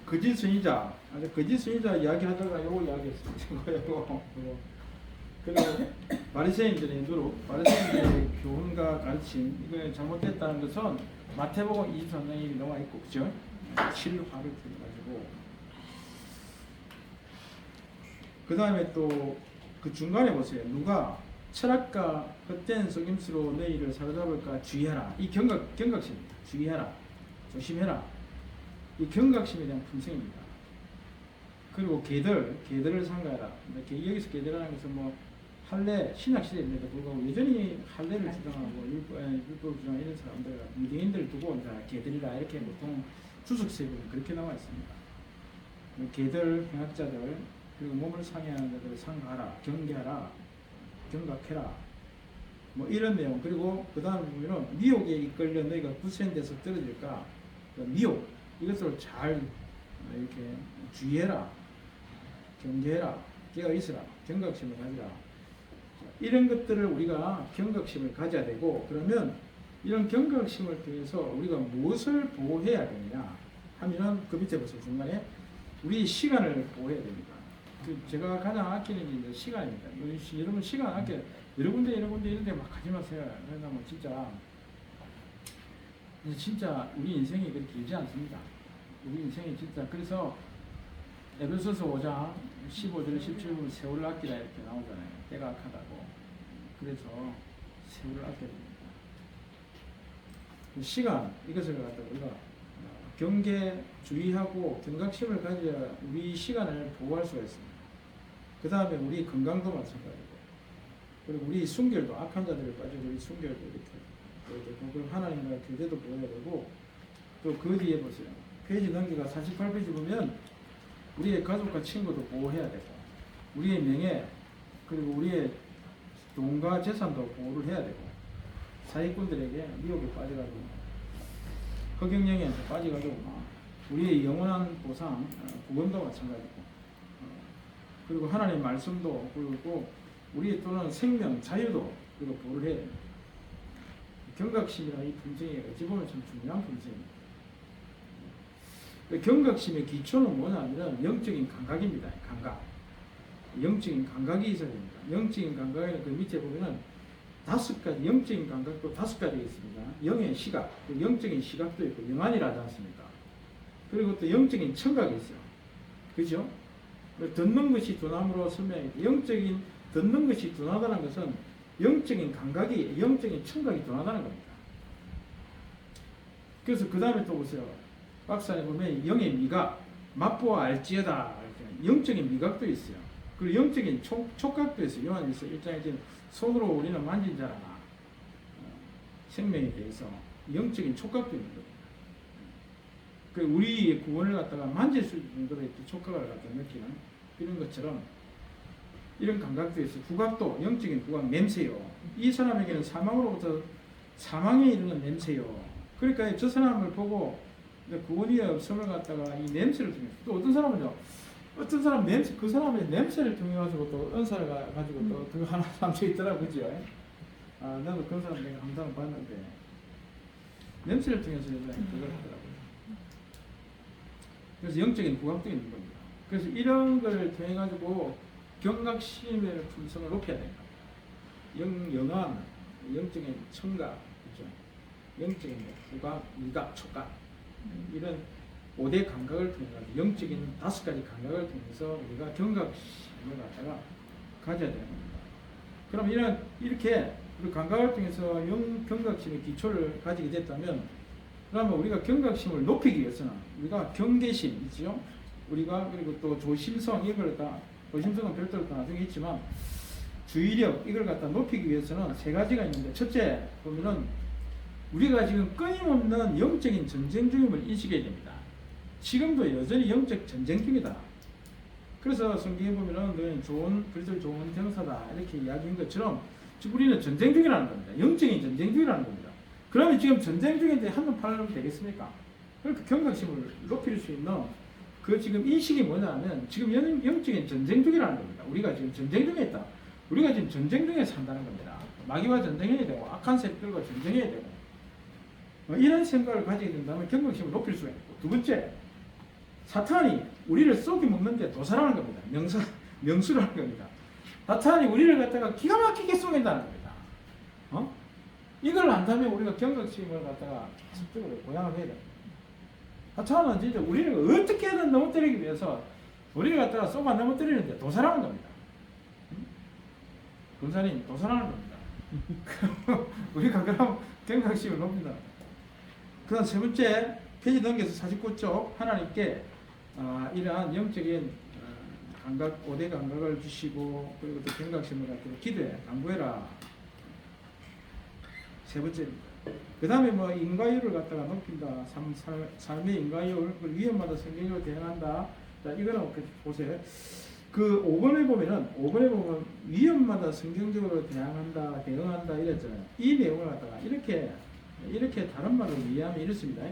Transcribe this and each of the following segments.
거짓 선지자, 거짓 선지자 이야기하다가 요거 이야기했어요. 그리고 바리새인들의 누룩, 바리새인들의 교훈과 가르침, 이거 잘못됐다는 것은 마태복음 23장에 나와 있고, 그죠? 실화를 가지고. 그 다음에 또 그 중간에 보세요. 누가 철학과 헛된 속임수로 너희를 사로잡을까 주의하라. 이 경각심입니다. 주의하라. 조심해라. 이 경각심에 대한 품성입니다. 그리고 개들을 상가해라. 여기서 개들이라는 것은 뭐 할례 신약시대임에도 불구하고 여전히 할례를 주장하고 율법을 주장하는 이런 사람들, 유대인들 두고 개들이라 이렇게 보통 주석세부는 그렇게 나와 있습니다. 개들, 행악자들, 그리고 몸을 상해하는 자들을 상가하라, 경계하라, 경각해라, 뭐 이런 내용. 그리고 그 다음에 보면은 미혹에 이끌려 너희가 굳센 데서 떨어질까, 미혹, 이것을 잘 이렇게 주의해라, 경계해라, 깨어 있으라, 경각심을 가지라. 이런 것들을 우리가 경각심을 가져야 되고, 그러면 이런 경각심을 통해서 우리가 무엇을 보호해야 되느냐 하면은 그 밑에 보세요. 중간에 우리 시간을 보호해야 됩니다. 제가 가장 아끼는 게 이제 시간입니다. 여러분 시간 아껴, 여러 군데 이런 데 막 가지 마세요. 왜냐면 진짜 우리 인생이 그렇게 길지 않습니다. 우리 인생이 진짜, 그래서 에베소서 5장 15절 17절 세월을 아끼라 이렇게 나오잖아요. 때가 악하다고. 그래서 세월을 아껴야 됩니다. 시간, 이것을 갖다가 우리가 경계, 주의하고 경각심을 가져야 우리 시간을 보호할 수가 있습니다. 그 다음에 우리 건강도 마찬가지고, 그리고 우리 순결도, 악한 자들을 빠지고 우리 순결도 이렇게 하나님과의 교제도 보여야 되고, 또 그 뒤에 보세요. 페이지 넘기가 48페이지 보면 우리의 가족과 친구도 보호해야 되고, 우리의 명예, 그리고 우리의 돈과 재산도 보호를 해야 되고, 사기꾼들에게 미혹에 빠져가지고 허경영이한테 빠져가지고 우리의 영원한 보상, 구원도 마찬가지고, 그리고 하나님의 말씀도, 그리고 우리의 또는 생명, 자유도 그리고 보호를 해야 됩니다. 경각심이라는 이 품성이 어찌 보면 참 중요한 품성입니다. 경각심의 기초는 뭐냐면 영적인 감각입니다. 감각. 영적인 감각이 있어야 됩니다. 영적인 감각에는 그 밑에 보면은 5가지, 영적인 감각도 5가지가 있습니다. 영의 시각, 영적인 시각도 있고, 영안이라 하지 않습니까? 그리고 또 영적인 청각이 있어요. 그죠? 듣는 것이 둔함으로 설명했고, 영적인 듣는 것이 둔하다는 것은 영적인 감각이, 영적인 청각이 둔하다는 겁니다. 그래서 그 다음에 또 보세요. 박사에 보면 영의 미각, 맛보아 알지어다. 영적인 미각도 있어요. 그리고 영적인 촉각도 있어요. 요한일서 1장에 지금 손으로 우리는 만진 자라나 생명에 대해서 영적인 촉각도 있는 거예요. 그 우리의 구원을 갖다가 만질 수 있는 정도로 촉각을 갖다 느끼는 이런 것처럼 이런 감각도 있어요. 후각도, 영적인 후각, 냄새요. 이 사람에게는 사망으로부터 사망에 이르는 냄새요. 그러니까 저 사람을 보고 구원이 없음을 갖다가 이 냄새를 통해서, 또 어떤 사람 냄새, 그 사람의 냄새를 통해 가지고 또 은사를 가지고 또 그거 하나 사람도 있더라고, 그죠? 나도 그런 사람 내가 감상을 봤는데 냄새를 통해서 그걸 하더라고요. 그래서 영적인 후각도 있는 겁니다. 그래서 이런 걸 통해 가지고 경각심의 품성을 높여야 됩니다. 영안, 영적인 청각, 그죠? 영적인 후각, 미각, 촉각, 이런 5대 감각을 통해서, 영적인 5가지 감각을 통해서 우리가 경각심을 갖다가 가져야 되는 겁니다. 그럼 이렇게 우리 감각을 통해서 경각심의 기초를 가지게 됐다면, 그러면 우리가 경각심을 높이기 위해서는 우리가 경계심 있죠? 우리가 그리고 또 조심성, 이걸 다, 조심성은 별도로 나중에 있지만 주의력, 이걸 갖다 높이기 위해서는 3가지가 있는데, 첫째 보면은 우리가 지금 끊임없는 영적인 전쟁 중임을 인식해야 됩니다. 지금도 여전히 영적 전쟁 중이다. 그래서 성경에 보면은 너희는 그리스도의 좋은 병사다 이렇게 이야기한 것처럼 지금 우리는 전쟁 중이라는 겁니다. 영적인 전쟁 중이라는 겁니다. 그러면 지금 전쟁 중인데 한눈 팔면 되겠습니까? 그러니까 경각심을 높일 수 있는 그 지금 인식이 뭐냐면 지금 영적인 전쟁 중이라는 겁니다. 우리가 지금 전쟁 중에 있다. 우리가 지금 전쟁 중에 산다는 겁니다. 마귀와 전쟁해야 되고, 악한 세력들과 전쟁해야 되고, 이런 생각을 가지게 된다면 경각심을 높일 수가 있고, 두 번째, 사탄이 우리를 쏘기 먹는데 도살하는 겁니다. 명수를 하는 겁니다. 사탄이 우리를 갖다가 기가 막히게 쏘긴다는 겁니다. 이걸 안다면 우리가 경각심을 갖다가 집중으로 보양을 해야 됩니다. 사탄은 진짜 우리를 어떻게든 넘어뜨리기 위해서 우리를 갖다가 쏘아 넘어뜨리는데 도살하는 겁니다. 군사님 도살하는 겁니다. 우리가 그럼 경각심을 높인다. 그다음 세 번째 페이지 넘겨서 49쪽 하나님께 이러한 영적인 감각, 5대 감각을 주시고 그리고 또 경각심을 갖고 기도해 강구해라. 세 번째입니다. 그 다음에 뭐 인과율을 갖다가 높인다. 삶의 인과율, 위험마다 성경으로 대응한다. 자, 이거는 보세요. 그 5번에 보면 위험마다 성경적으로 대응한다 이랬잖아요. 이 내용을 갖다가 이렇게 다른 말로 이해하면 이렇습니다.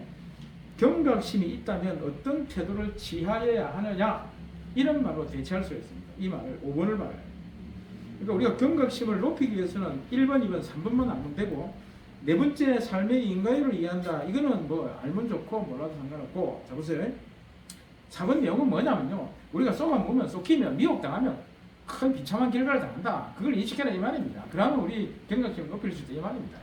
경각심이 있다면 어떤 태도를 취하여야 하느냐 이런 말로 대체할 수 있습니다. 이 말을 5번을 말해요. 그러니까 우리가 경각심을 높이기 위해서는 1번, 2번, 3번만 알면 되고 네 번째 삶의 인과율을 이해한다. 이거는 뭐 알면 좋고 몰라도 상관없고. 자 보세요. 4번 내용은 뭐냐면요. 우리가 쏘아 먹으면 쏘키면 미혹당하면 큰 비참한 결과를 당한다. 그걸 인식해라 이 말입니다. 그러면 우리 경각심을 높일 수 있다 이 말입니다.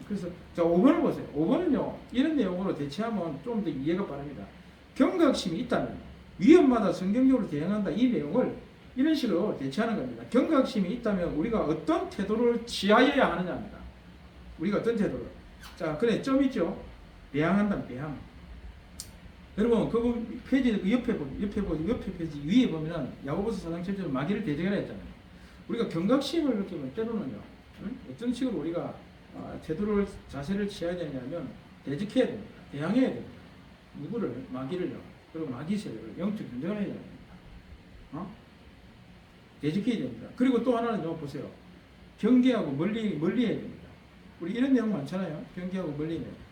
그래서 자 5번을 보세요. 5번은요. 이런 내용으로 대체하면 좀 더 이해가 빠릅니다. 경각심이 있다면 위험마다 성경적으로 대응한다. 이 내용을 이런 식으로 대체하는 겁니다. 경각심이 있다면 우리가 어떤 태도를 취하여야 하느냐입니다. 우리가 어떤 태도를. 자, 그래, 점 있죠? 배양한다, 배양. 여러분, 그 페이지, 옆에 페이지 위에 보면은 야고보서 4장 7절 마귀를 대적하라 했잖아요. 우리가 경각심을 느끼면 때로는요, 어떤 식으로 우리가 태도를, 자세를 취해야 되냐면, 대적해야 됩니다. 대항해야 됩니다. 누구를? 마귀를요. 그리고 마귀 세력을 영적 전쟁을 해야 됩니다. 대적해야 됩니다. 그리고 또 하나는요, 보세요. 경계하고 멀리 해야 됩니다. 우리 이런 내용 많잖아요. 경계하고 멀리 해야 됩니다.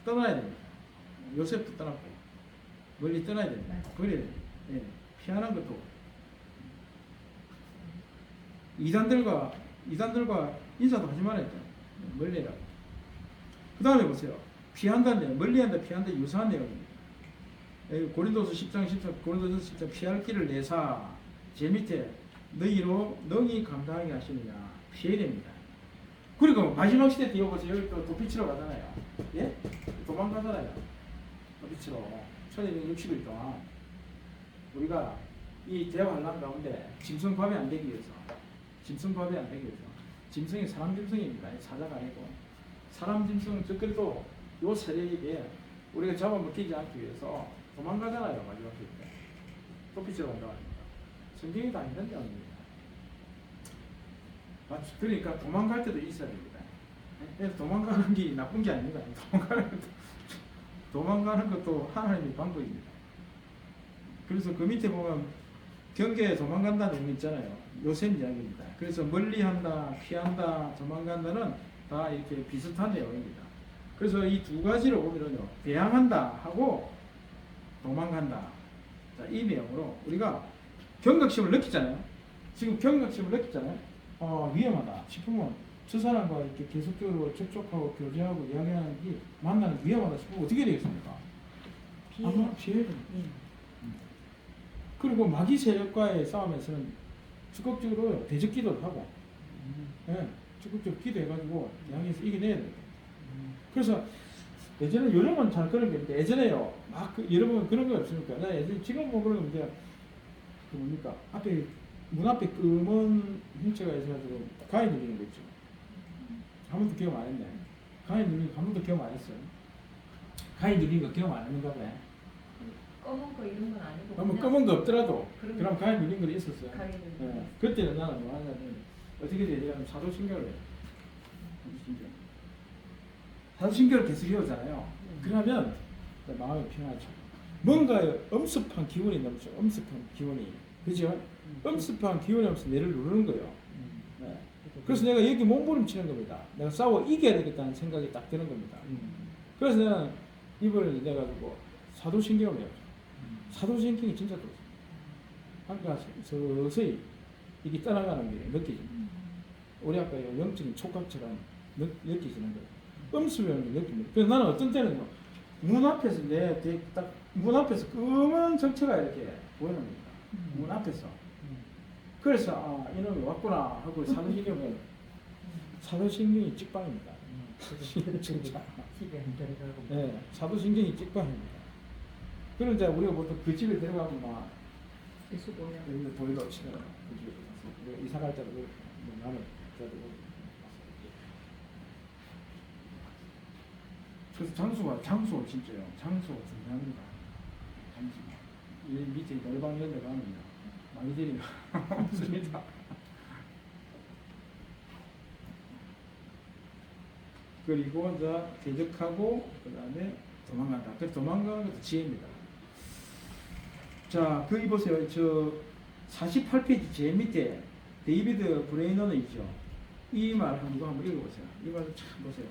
떠나야 됩니다. 요셉도 떠났고 멀리 떠나야 됩니다. 버려야 됩니다. 예. 피하는 것도 이단들과 인사도 하지 말아야 돼요. 멀리 해라. 그 다음에 보세요. 피한다는 내용, 멀리한다, 피한다 유사한 내용입니다. 고린도서 10장 고린도서 10장 피할 길을 내사 제 밑에 너희로 능히 감당하게 하시느냐 피해야 됩니다. 그리고 마지막 시대 때 보세요. 여기 또 도피치러 가잖아요. 예? 도망가잖아요. 도피치러 1260일 동안 우리가 이 대환란 가운데 짐승밥이 안 되기 위해서 짐승이 사람 짐승입니다. 사자가 아니고 사람 짐승 그래도 요 세력에게 우리가 잡아먹히지 않기 위해서 도망가잖아요. 마지막 시대 때 도피치러 간다고 합니다. 성경이 다 있는 내용입니다. 그러니까 도망갈 때도 있어야 됩니다. 도망가는 게 나쁜 게 아닙니다. 도망가는 것도 하나님의 방법입니다. 그래서 그 밑에 보면 경계에 도망간다는 의미 있잖아요. 요셉 이야기입니다. 그래서 멀리한다, 피한다, 도망간다는 다 이렇게 비슷한 내용입니다. 그래서 이 두 가지를 보면요, 배양한다 하고 도망간다. 자, 이 내용으로 우리가 경각심을 느끼잖아요. 지금 경각심을 느끼잖아요. 위험하다 싶으면 저 사람과 이렇게 계속적으로 접촉하고 교제하고 이야기하는 게 만나는 위험하다 싶으면 어떻게 되겠습니까? 아마 피해야 됩니다. 그리고 마귀 세력과의 싸움에서는 적극적으로 대적 기도를 하고 적극적으로 기도해가지고 양에서 이겨내야 됩니다. 그래서 예전에 여러분 잘 그런 게 있는데 예전에요 막 여러분 그런 거 없습니까? 나 예전에 지금 뭐 그런 건데 그 뭡니까? 앞에 문 앞에 검은 형체가 있어가지고 가위 누리는 거 있죠. 한 번도 기억 안 했네. 가위 누리는 거 한 번도 기억 안 했어요. 가위 누리는 거 기억 안 했는가 봐요. 검은 거 이런 건 아니고 그럼 검은 거 없더라도 그럼 가위 누리는 거 있었어요. 네. 그때는 나는 뭐 하냐면 어떻게 되냐면 사도신경을 해요. 사도신경을 계속 외우잖아요. 그러면 마음이 편하죠. 뭔가 엄습한 기운이 넘죠. 엄습한 기운이. 그죠? 엄습한 기운이 없어 내를 누르는 거예요. 네. 그래서 내가 여기 몸부림치는 겁니다. 내가 싸워 이겨야 되겠다는 생각이 딱 드는 겁니다. 그래서 내가 이번에 내가지고 사도신경을 배웠죠. 사도신경이 진짜 좋죠. 그러니까 서서히 이게 떠나가는 게 느껴집니다. 우리 아까 영적인 촉각처럼 느껴지는 거예요. 엄습이라는 게 느낍니다. 그래서 나는 어떤 때는요, 문 앞에서 딱문 앞에서 검은 정체가 이렇게 보이는 겁니다. 문 앞에서. 그래서 아 이놈이 왔구나 하고 사도신경이 찍방입니다. 진짜. 집에 안 들어가고. 네, 사도신경이 찍방입니다. 그런데 우리가 보통 그 집에 들어가면 막 수고요. 여기 돌도 치는 그 집에 가서 이사 갈 때도 나는 그래서 장소 진짜요. 장소가 중요합니다. 장소. 이 밑에 놀방 이런 데 가면 많이들이 없습니다. 그리고 이제 대적하고 그다음에 도망간다. 그 도망가는 것도 지혜입니다. 자, 거기 보세요. 저 48페이지 제일 밑에 데이비드 브레이너는 있죠. 이 말 한번 읽어보세요. 이 말 참 보세요.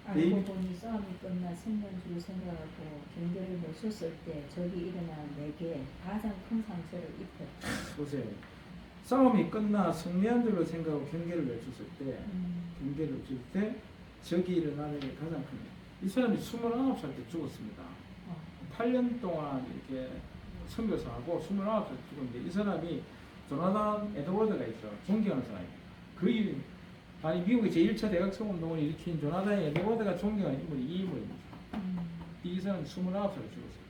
알고 보니 싸움이 끝나 생명줄을 생각하고 경계를 놓쳤을 때 적이 일어나 내게 가장 큰 상처를 입혔다. 보세요. 싸움이 끝나 승리한 줄로 생각하고 경계를 늦췄을 때, 경계를 늦출 때 적이 일어나는 게 가장 큽니다. 이 사람이 29살 때 죽었습니다. 8년 동안 이렇게 선교사하고 29살 때 죽었는데 이 사람이 조나단 에드워드가 있어. 존경하는 사람이에요. 거의 아니 미국의 제1차 대각성 운동을 일으킨 조나단 에드워드가 존경하는 인물이 이 인물입니다. 이 사람이 29살에 죽었어요.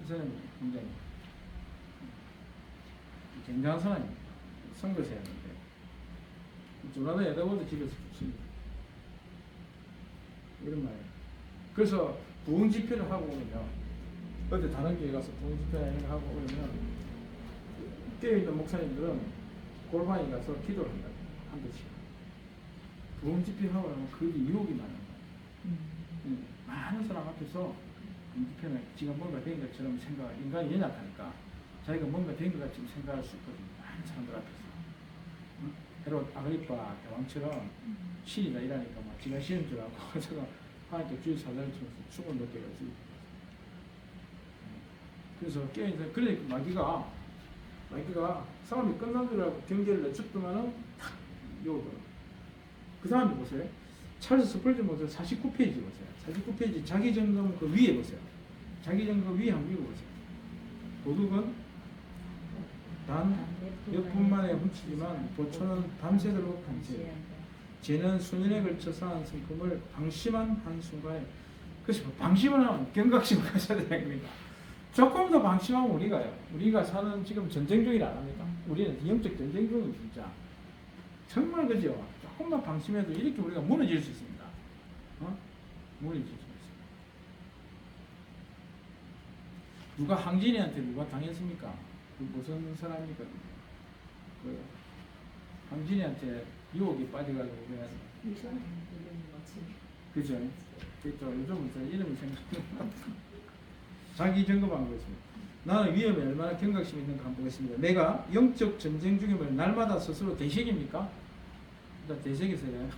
이 사람이 굉장히 굉장한 사람입니다. 선교사였는데 조나단 에드워드 집에서 죽습니다. 이런 말이에요. 그래서 부흥 집회를 하고 오면요. 어디 다른 교회 가서 부흥 집회를 하고 오면 깨어 있는 목사님들은 골방에 가서 기도를 한다. 한 번씩. 부흥 집회하고 나면 그게 유혹이 많은 거예요. 많은 사람 앞에서 부흥 집회는 지가 뭔가 된 것처럼 생각, 인간이 연약하니까 자기가 뭔가 된 것 같이 생각할 수 있거든요. 많은 사람들 앞에서. 헤롯 아그리파 왕처럼 신이다 이러니까 막 지가 신인 줄 알고 제가 하나님께 주의 사자를 통해서 죽은 몇 개가 있어요. 그래서 깨어있는 그러니까 마귀가 싸움이 끝난 줄 알고 경계를 늦췄더만은 탁 요거. 그 다음에 보세요. 찰스 스펄전 보세요. 49페이지 보세요. 49페이지 자기 점검 그 위에 보세요. 자기 점검 위에 한번 읽어보세요. 도둑은 단 몇 분만에 훔치지만 보초는 밤새도록 감시해요. 죄는 수년에 걸쳐 쌓은 성품을 방심한 한순간에 그래서 방심을 하면 경각심을 가져야 됩니다. 조금 더 방심하면 우리가 사는 지금 전쟁 중이라 안 합니까? 우리는 영적 전쟁 중이 진짜 정말 그죠? 조금만 방심해도 이렇게 우리가 무너질 수 있습니다. 무너질 수 있습니다. 누가 항진이한테 누가 당했습니까? 그 무슨 사람입니까? 그 항진이한테 유혹이 빠져가지고 그냥 그죠? 그렇죠. 요즘은 이름이 생각나. 자기 점검한 거있습니다. 나는 위험에 얼마나 경각심이 있는가 한번 보겠습니다. 내가 영적 전쟁 중임을 날마다 스스로 대식입니까? 일단 대식이세요.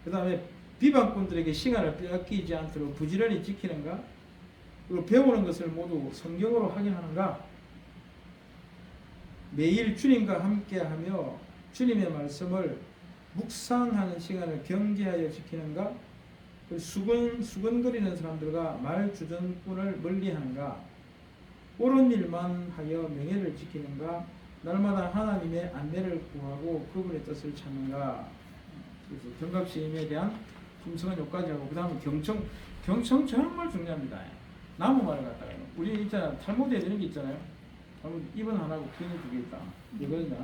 그 다음에 비방꾼들에게 시간을 빼앗기지 않도록 부지런히 지키는가? 그리고 배우는 것을 모두 성경으로 확인하는가? 매일 주님과 함께하며 주님의 말씀을 묵상하는 시간을 경계하여 지키는가? 수근거리는 사람들과 말주전꾼을 멀리하는가? 옳은 일만 하여 명예를 지키는가? 날마다 하나님의 안내를 구하고 그분의 뜻을 찾는가? 그래서 경각심에 대한 품성은 여기까지 하고 그 다음에 경청 정말 중요합니다. 나무말을 갖다가 우리 있잖아 탈무드에 이런 게 있잖아요. 탈무드 입은 하나고 귀는 두 개 있다. 이거는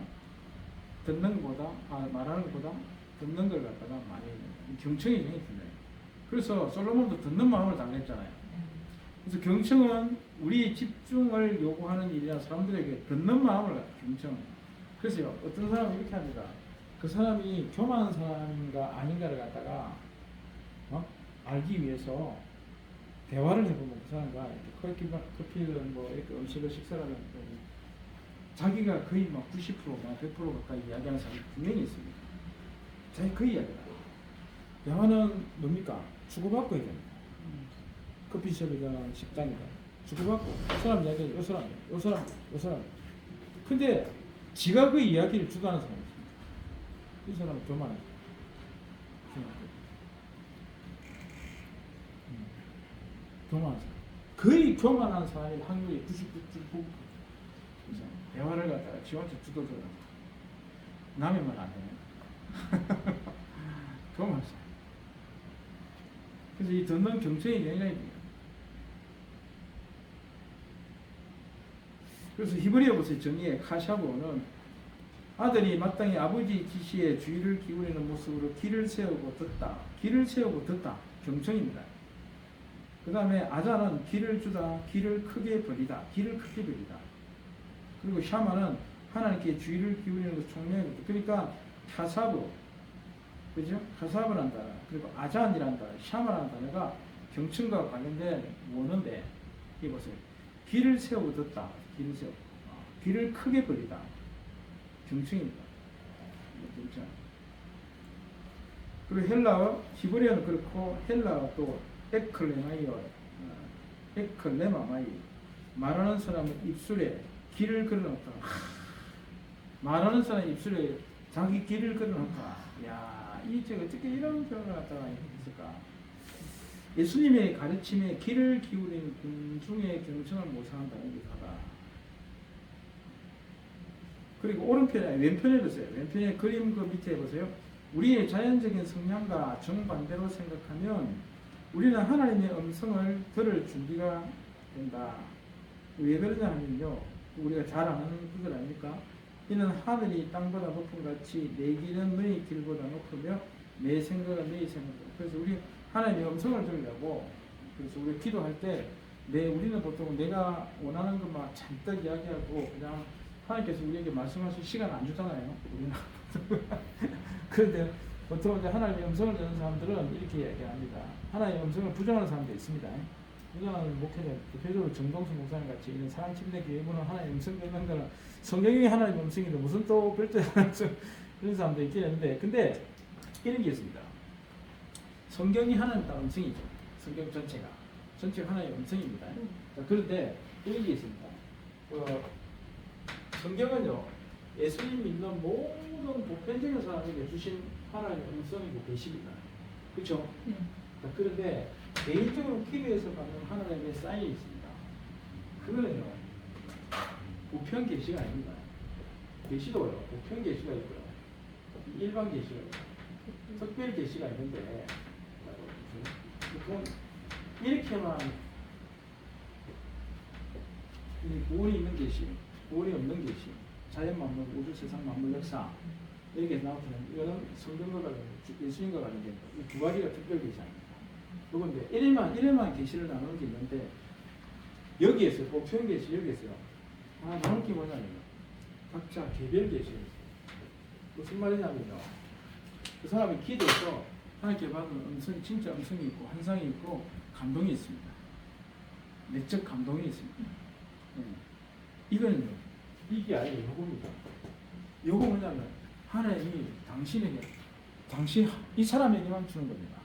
듣는 것보다 말하는 것보다 듣는 걸 갖다가 많이 경청이 굉장히 중요해요. 그래서 솔로몬도 듣는 마음을 당했잖아요. 그래서 경청은 우리 집중을 요구하는 일이라 사람들에게 듣는 마음을 갖다 경청. 그래서 어떤 사람이 이렇게 합니다. 그 사람이 교만한 사람인가 아닌가를 갖다가 알기 위해서 대화를 해보면 그 사람과 커피를 뭐 이렇게 음식을 식사를 하는 자기가 거의 막 90%, 100% 가까이 이야기하는 사람이 분명히 있습니다. 자기 그 이야기다. 대화는 뭡니까? 주고받고 해야 됩니다. 커피숍이나 식당이나 주고받고 이 사람 이야기, 이 사람. 근데 지가 그 이야기를 주도하는 사람이 있습니다. 이 사람은 교만해요. 교만한 사람. 거의 교만한 사람이 확률이 99.9%. 그래서 대화를 갖다가 지한테 두들겨요. 남의 말 안 되네. 교만한 사람. 그래서 이 듣는 경청이 굉장히 중요해요. 그래서 히브리어 보세요. 정의에 카샤보는 아들이 마땅히 아버지 지시에 주의를 기울이는 모습으로 길을 세우고 듣다. 길을 세우고 듣다. 경청입니다. 그 다음에 아자는 길을 주다. 길을 크게 벌리다. 길을 크게 벌리다. 그리고 샤마는 하나님께 주의를 기울이는 것 총명입니다. 그러니까 샤사브, 그죠? 샤사브라는 단어, 그리고 아잔이라는 단어, 샤마라는 단어가 경청과 관련된 원어인데, 이 보세요. 길을 세우고 듣다. 길을 세우고. 길을 크게 벌리다. 경청입니다. 경청. 그리고 헬라어, 히브리어는 그렇고, 헬라어 또 에클레마이어, 에클레마마이. 말하는 사람은 입술에 길을 걸어놓다. 말하는 사람 입술에 자기 길을 걸어놓다. 야, 이제 어떻게 이런 표현을 갖다가 했을까? 예수님의 가르침에 길을 기울이는 군중의 경청을 모사한다는 게 다다. 그리고 오른편에, 왼편에 보세요. 왼편에 그림 그 밑에 보세요. 우리의 자연적인 성향과 정반대로 생각하면 우리는 하나님의 음성을 들을 준비가 된다. 왜 그러냐 하면요. 우리가 잘 아는 그걸 아닙니까? 이는 하늘이 땅보다 높은 같이 내 길은 너희 길보다 높으며 내 생각은 너희 생각보다. 그래서 우리 하나님의 음성을 들으려고, 그래서 우리 기도할 때 우리는 보통 내가 원하는 것만 잔뜩 이야기하고 그냥 하나님께서 우리에게 말씀하실 시간 안 주잖아요. 우리는. 그런데 보통 이제 하나님의 음성을 듣는 사람들은 이렇게 얘기합니다. 하나님의 음성을 부정하는 사람도 있습니다. 부정하는 목회자, 대표적으로 정동수 목사님 같이 이런 사랑침대 교회부는 하나님의 음성 듣는 거는 성경이 하나님의 음성인데 무슨 또 별도의 음성 이런 사람도 있긴 했는데, 근데 이런 게 있습니다. 성경이 하나님 다 음성이죠. 성경 전체가 하나님의 음성입니다. 자, 그런데 이런 게 있습니다. 성경은요, 예수님 믿는 모든 보편적인 사람에게 주신 하나님의 음성이고 계십니다. 그렇죠? 자, 그런데 개인적으로 기도에서 받는 하나님의 사인이 있습니다. 그거는요, 보편 계시가 아닙니다. 계시도요, 보편 계시가 있고요, 일반 계시가 있고요, 특별 계시가 있는데, 그건 이렇게만 구원이 있는 계시, 구원이 없는 계시, 자연 만물, 우주 세상 만물 역사 이렇게 나오면 이거는 성경과 관련, 예수님과 관련된 이 두 가지가 특별 계시입니다. 그런데 이래만 계시를 나누는 게 있는데, 여기에서 보편 계시 여기에서요. 나눌 게 뭐냐면요, 각자 개별 계시가 있어요. 무슨 말이냐면요, 그 사람이 기도해서 하나님께 받은 음성이 진짜 음성이 있고 환상이 있고 감동이 있습니다. 내적 감동이 있습니다. 이거는요, 이게 아니에요. 요겁니다. 요거 뭐냐면 하나님이 당신에게, 이 사람에게만 주는 겁니다.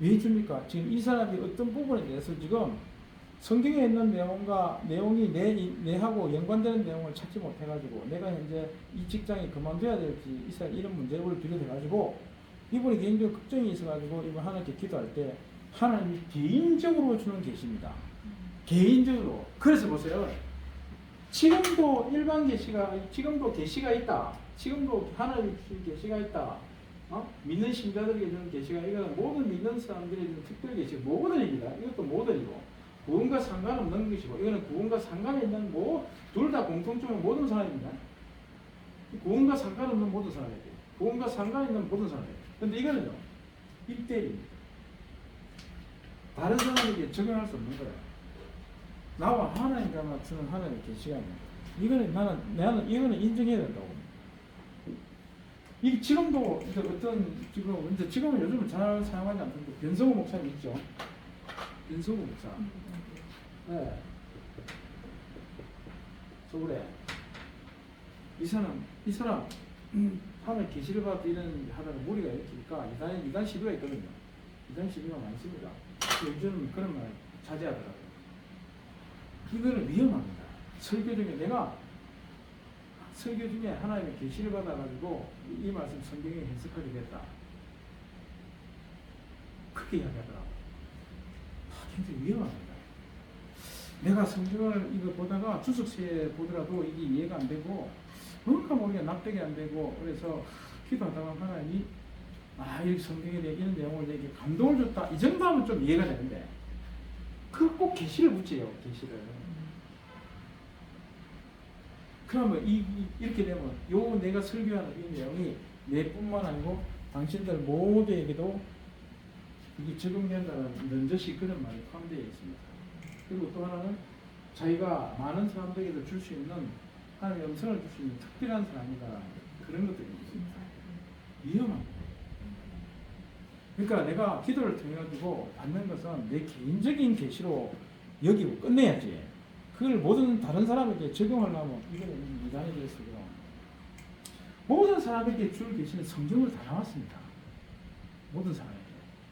왜 줍니까? 지금 이 사람이 어떤 부분에 대해서 지금 성경에 있는 내용이 내하고 연관되는 내용을 찾지 못해가지고 내가 현재 이 직장에 그만둬야 될지 이런 문제를 비롯해가지고 이분이 개인적으로 걱정이 있어가지고 이분 하나님께 기도할 때 하나님이 개인적으로 주는 계시입니다. 개인적으로. 그래서 보세요. 지금도 일반 계시가, 지금도 계시가 있다. 지금도 하나님이 주신 계시가 있다. 믿는 신자들에게 주는 계시가, 이거는 모든 믿는 사람들에게 주는 특별 계시, 모든입니다. 이것도 모든이고, 구원과 상관없는 것이고, 이거는 구원과 상관이 있는 둘 다 공통점은 모든 사람입니다. 구원과 상관없는 모든 사람에게, 구원과 상관 있는 모든 사람에게. 근데 이거는요, 1대1입니다. 다른 사람에게 적용할 수 없는 거예요. 나와 하나님과만 주는 하나님의 계시가 있는 거예요. 나는 이거는 인정해야 된다고. 이게 지금도 지금은 요즘은 잘 사용하지 않던데 변성우 목사님 있죠? 변성우 목사. 네. 서울에 이 사람 하나님 계시를 받아 이런 하다가 무리가 일으키니까 이단 시비가 있거든요. 이단 시비가 많습니다. 요즘은 그런 말 자제하더라고요. 이거는 위험합니다. 설교 중에 하나님의 계시를 받아가지고 이 말씀 성경에 해석하게 됐다. 그렇게 이야기하더라고요. 굉장히 위험합니다. 내가 성경을 이거 보다가 주석시에 보더라도 이게 이해가 안 되고 뭔가 모르게 납득이 안 되고 그래서 기도하다가 하나님이 이 성경에 대해 이런 내용을 내게 감동을 줬다 이 정도 하면 좀 이해가 되는데 그 꼭 계시를 묻지요. 계시를. 그러면 이렇게 되면 요 내가 설교하는 이 내용이 내뿐만 아니고 당신들 모두에게도 이게 적용된다는 넌저시 그런 말이 포함되어 있습니다. 그리고 또 하나는 자기가 많은 사람들에게도 줄 수 있는 하나님의 음성을 줄 수 있는 특별한 사람이다. 그런 것들이 있습니다. 위험합니다. 그러니까 내가 기도를 통해 가지고 받는 것은 내 개인적인 계시로 여기고 끝내야지. 그걸 모든 다른 사람에게 적용하려면 이거는 미단이 되었어요. 모든 사람에게 줄 계시는 성경을 다 나왔습니다. 모든 사람에게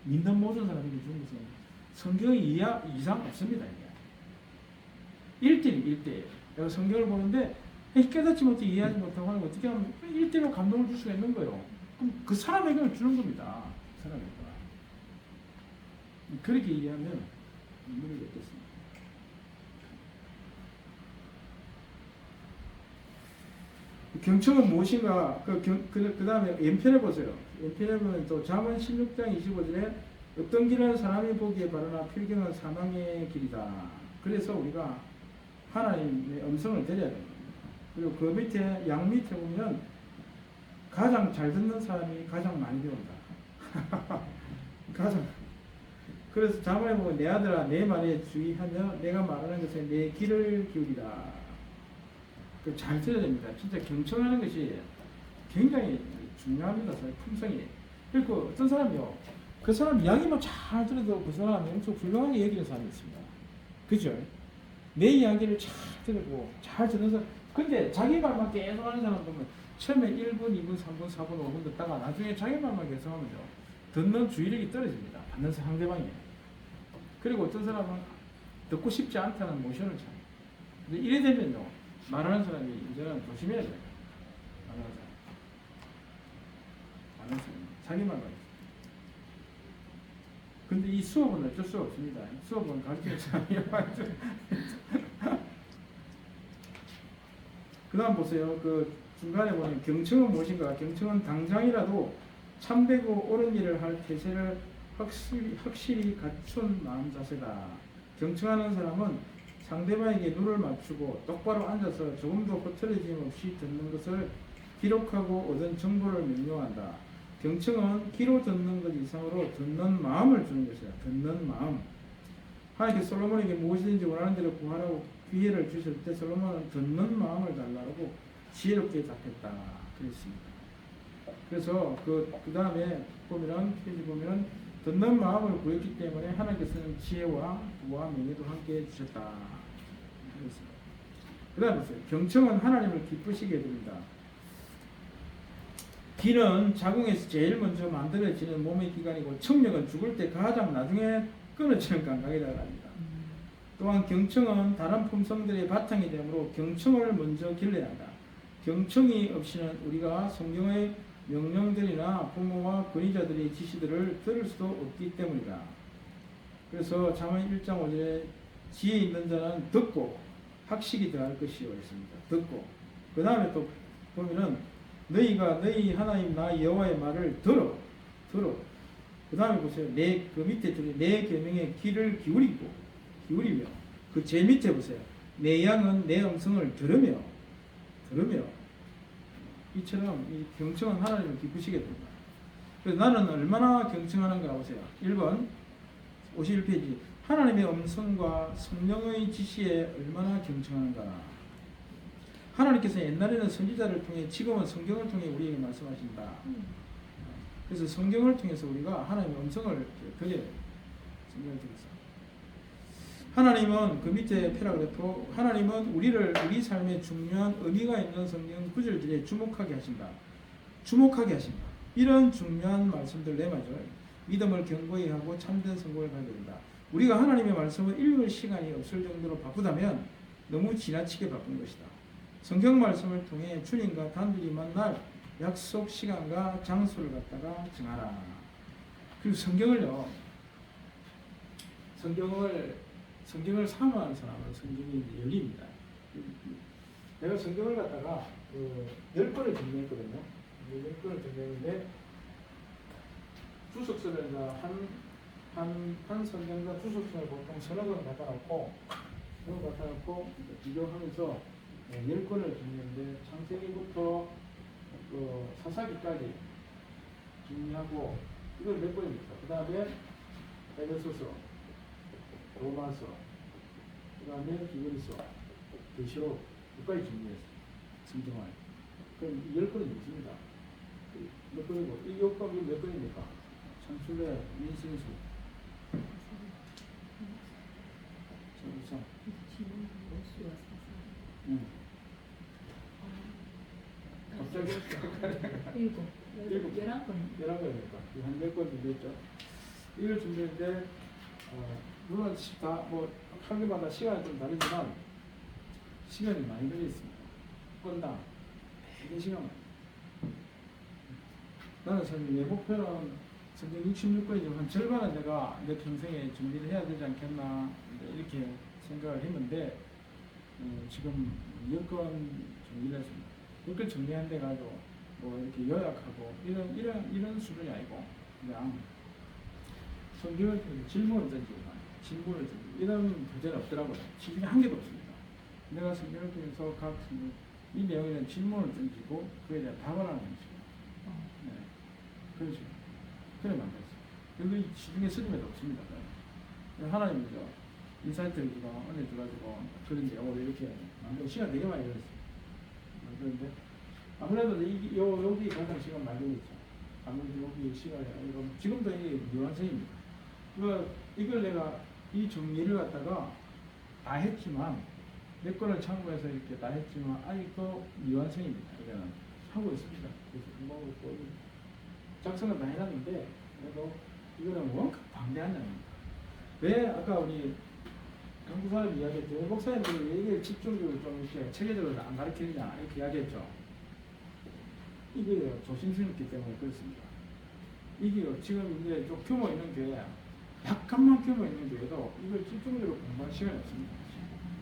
믿는 모든 사람에게 주는 것은 성경이 이상 없습니다. 이게 1대1. 내가 성경을 보는데 깨닫지 못해 이해하지 못하고 하는 거 어떻게 하면 1대1로 감동을 줄 수가 있는 거예요. 그럼 그 사람에게 주는 겁니다. 그 사람에게. 그렇게 이해하면 문제가 없겠습니다. 경청은 무엇인가? 그 다음에 연편해 보세요. 연편해 보면 또 잠언 16장 25절에 어떤 길은 사람이 보기에 바르나 필경은 사망의 길이다. 그래서 우리가 하나님의 음성을 들어야 됩니다. 그리고 그 밑에 양 밑에 보면 가장 잘 듣는 사람이 가장 많이 배운다. 그래서 잠언에 보면 내 아들아 내 말에 주의하며 내가 말하는 것에 내 귀를 기울이라. 잘 들어야 됩니다. 진짜 경청하는 것이 굉장히 중요합니다. 품성이. 그리고 어떤 사람이요. 그 사람 이야기만 잘 들어도 그 사람이 엄청 훌륭하게 얘기하는 사람이 있습니다. 그죠? 내 이야기를 잘 들고 잘 듣는 사람. 근데 자기 말만 계속 하는 사람 보면 처음에 1분, 2분, 3분, 4분, 5분 듣다가 나중에 자기 말만 계속 하면요. 듣는 주의력이 떨어집니다. 받는 상대방이. 그리고 어떤 사람은 듣고 싶지 않다는 모션을 쳐요. 근데 이래 되면요. 말하는 사람이 이제는 조심해야 돼요. 말하는 사람. 자기 말만. 근데 이 수업은 어쩔 수 없습니다. 수업은 가르치는 사람이 그 다음 보세요. 그 중간에 보면 경청은 무엇인가? 경청은 당장이라도 참되고 옳은 일을 할 태세를 확실히 갖춘 마음 자세다. 경청하는 사람은 상대방에게 눈을 맞추고 똑바로 앉아서 조금도 흐트러짐 없이 듣는 것을 기록하고 얻은 정보를 명료한다. 경청은 귀로 듣는 것 이상으로 듣는 마음을 주는 것이다. 듣는 마음. 하나님께 솔로몬에게 무엇이든지 원하는 대로 구하라고 기회를 주실 때 솔로몬은 듣는 마음을 달라고 지혜롭게 답했다. 그랬습니다. 그래서 그 다음에 페이지 보면 듣는 마음을 구했기 때문에 하나님께서는 지혜와 부와 명예도 함께 주셨다. 그 다음에 보세요. 경청은 하나님을 기쁘시게 해줍니다. 귀는 자궁에서 제일 먼저 만들어지는 몸의 기관이고 청력은 죽을 때 가장 나중에 끊어지는 감각이라고 합니다. 또한 경청은 다른 품성들의 바탕이 되므로 경청을 먼저 길러야 한다. 경청이 없이는 우리가 성경의 명령들이나 부모와 권위자들의 지시들을 들을 수도 없기 때문이다. 그래서 잠언 1장 5절에 지혜 있는 자는 듣고 학식이 더할 것이요 했습니다. 듣고 그 다음에 또 보면은 너희가 너희 하나님 나 여호와의 말을 들어 그 다음에 보세요. 그 밑에 내 계명에 귀를 기울이며 그 제일 밑에 보세요. 내 양은 내 음성을 들으며 이처럼 이 경청은 하나님을 기쁘시게 됩니다. 그래서 나는 얼마나 경청하는가 보세요. 1번 51페이지 하나님의 음성과 성령의 지시에 얼마나 경청하는가. 하나님께서 옛날에는 선지자를 통해 지금은 성경을 통해 우리에게 말씀하신다. 그래서 성경을 통해서 우리가 하나님의 음성을 들려요. 성경을 통해서. 하나님은 그 밑에 패러그래프 하나님은 우리를 우리 삶에 중요한 의미가 있는 성경 구절들에 주목하게 하신다. 이런 중요한 말씀들 내마저 믿음을 견고히 하고 참된 성공을 가게 된다. 우리가 하나님의 말씀을 읽을 시간이 없을 정도로 바쁘다면 너무 지나치게 바쁜 것이다. 성경 말씀을 통해 주님과 단둘이 만날 약속 시간과 장소를 갖다가 정하라. 그리고 성경을 성경을 사모하는 사람은 성경이 이제 열립니다. 내가 성경을 갖다가 10권을 정리했거든요. 10권을 정리했는데 주석서를 한 성경과 주석서를 보통 서너 권 갖다 놓고 비교하면서 10권을 정리했는데 창세기부터 사사기까지 정리하고 이걸 몇 권입니까? 그 다음에 에베소서, 로마서, 그 다음에 히브리서, 계시록 여기까지 정리했어요. 성경을. 그럼 10권이 있습니다. 몇 권이고 이 요법이 몇 권입니까? 창출래, 민신수, 성경. 응. 갑자기 7, 일곱. 11건. 11권이니까 한 10권 준비했죠. 이걸 준비했는데 물론 다뭐 학교마다 시간이 좀 다르지만 시간이 많이 걸려 있습니다. 건당 되게 시간 많이. 나는 사실 내 목표는 성경 66권이지만 한 절반은 내가 내 평생에 준비를 해야 되지 않겠나 이렇게 생각을 했는데 지금 10권 정리를 했습니다. 10권 정리한 데 가지고 뭐 이렇게 요약하고 이런 수준이 아니고 그냥 성경을 질문을 던지고 질문을 던지고 이런 교재는 없더라고요. 질문이 한 개도 없습니다. 내가 성경을 통해서 각 이 내용에 대한 질문을 던지고 그에 대한 답을 하는 식이에요. 네. 그런 식으로. 그래 만들었어요. 여기 시중에 쓰림에도 없습니다. 하나님이죠. 인사이트를 주고 은혜 줘가지고 그런 내용을 이렇게 만들고 시간 되게 많이 걸렸어요. 그런데 아무래도 여기 가장 시간 많이 걸렸죠. 아무래도 여기 시간이 아니고 지금도 이게 유한성입니다. 이걸 내가 이 정리를 갖다가 다 했지만 몇 권을 참고해서 이렇게 다 했지만 아직도 미완성입니다. 이거는 하고 있습니다. 그래서 뭐 작성은 다 해놨는데 그래도 이거는 원급 방대한 양입니다. 왜 아까 우리 강부사님 이야기했죠. 목사님들이 왜 이게 집중적으로 좀 이렇게 체계적으로 안 가르치느냐 이렇게 이야기했죠. 이게 조심스럽기 때문에 그렇습니다. 이게 지금 이제 좀 규모 있는 교회, 약간만 규모 있는 교회도 이걸 집중적으로 공부할 시간이 없습니다.